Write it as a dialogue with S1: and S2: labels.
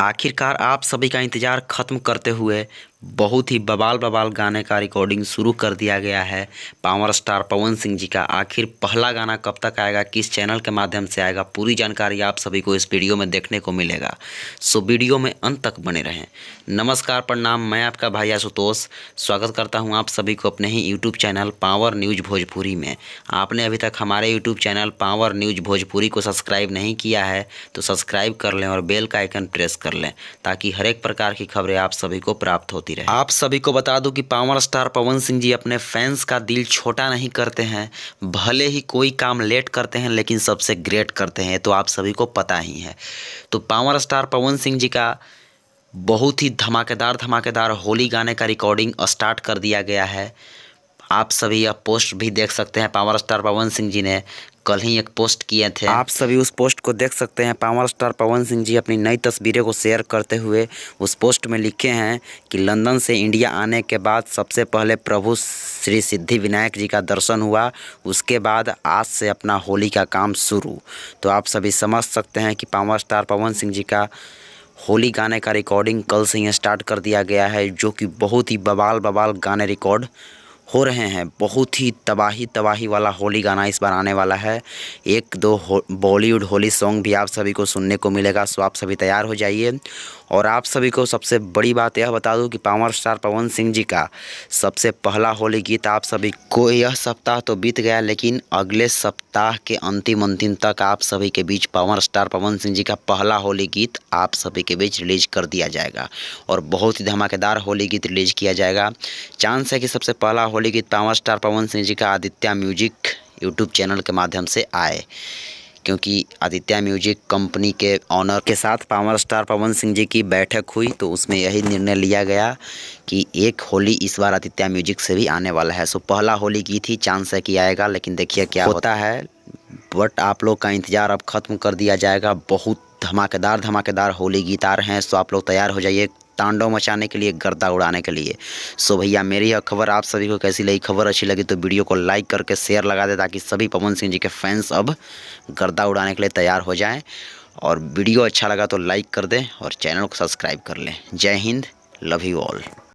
S1: आखिरकार आप सभी का इंतज़ार ख़त्म करते हुए बहुत ही बवाल बवाल गाने का रिकॉर्डिंग शुरू कर दिया गया है। पावर स्टार पवन सिंह जी का आखिर पहला गाना कब तक आएगा, किस चैनल के माध्यम से आएगा, पूरी जानकारी आप सभी को इस वीडियो में देखने को मिलेगा। सो वीडियो में अंत तक बने रहें। नमस्कार, प्रणाम, मैं आपका भाई आशुतोष स्वागत करता हूं आप सभी को अपने ही YouTube channel Power News Bhojpuri में। आपने अभी तक हमारे YouTube channel Power News Bhojpuri को सब्सक्राइब नहीं किया है तो सब्सक्राइब कर लें और बेल का आइकन प्रेस कर लें ताकि हर एक प्रकार की खबरें आप सभी को प्राप्त होती रहे। आप सभी को बता दूं कि पावर स्टार पवन सिंह जी अपने फैंस का दिल छोटा नहीं करते हैं। भले ही कोई काम लेट करते हैं लेकिन सबसे ग्रेट करते हैं, तो आप सभी को पता ही है। तो पावर स्टार पवन सिंह जी का बहुत ही धमाकेदार होली गाने का रिकॉर्डिंग स्टार्ट कर दिया गया है। आप सभी यह पोस्ट भी देख सकते हैं। पावर स्टार पवन सिंह जी ने कल ही एक पोस्ट किए थे, आप सभी उस पोस्ट को देख सकते हैं। पावर स्टार पवन सिंह जी अपनी नई तस्वीरें को शेयर करते हुए उस पोस्ट में लिखे हैं कि लंदन से इंडिया आने के बाद सबसे पहले प्रभु श्री सिद्धि विनायक जी का दर्शन हुआ, उसके बाद आज से अपना होली का काम शुरू। तो आप सभी समझ सकते हैं कि पावर स्टार पवन सिंह जी का होली गाने का रिकॉर्डिंग कल से ही स्टार्ट कर दिया गया है, जो कि बहुत ही बवाल गाने रिकॉर्ड हो रहे हैं। बहुत ही तबाही वाला होली गाना इस बार आने वाला है। एक दो बॉलीवुड होली सॉन्ग भी आप सभी को सुनने को मिलेगा। सो आप सभी तैयार हो जाइए। और आप सभी को सबसे बड़ी बात यह बता दूं कि पावर स्टार पवन सिंह जी का सबसे पहला होली गीत आप सभी को, यह सप्ताह तो बीत गया लेकिन अगले सप्ताह के अंतिम तक आप सभी के बीच पावर स्टार पवन सिंह जी का पहला होली गीत आप सभी के बीच रिलीज कर दिया जाएगा और बहुत ही धमाकेदार होली गीत रिलीज किया जाएगा। चांस है कि सबसे पहला होली गीत पावर स्टार पवन सिंह जी का आदित्य म्यूजिक यूट्यूब चैनल के माध्यम से आए, क्योंकि आदित्य म्यूजिक कंपनी के ऑनर के साथ पावर स्टार पवन सिंह जी की बैठक हुई तो उसमें यही निर्णय लिया गया कि एक होली इस बार आदित्य म्यूजिक से भी आने वाला है। सो पहला होली गीत ही चांस है कि आएगा, लेकिन देखिए क्या होता है। बट आप लोग का इंतज़ार अब ख़त्म कर दिया जाएगा। बहुत धमाकेदार होली गीत आ रहे हैं। सो आप लोग तैयार हो जाइए तांडव मचाने के लिए, गर्दा उड़ाने के लिए। सो भैया, मेरी यह खबर आप सभी को कैसी लगी? खबर अच्छी लगी तो वीडियो को लाइक करके शेयर लगा दे ताकि सभी पवन सिंह जी के फैंस अब गर्दा उड़ाने के लिए तैयार हो जाएं। और वीडियो अच्छा लगा तो लाइक कर दें और चैनल को सब्सक्राइब कर लें। जय हिंद, लव यू ऑल।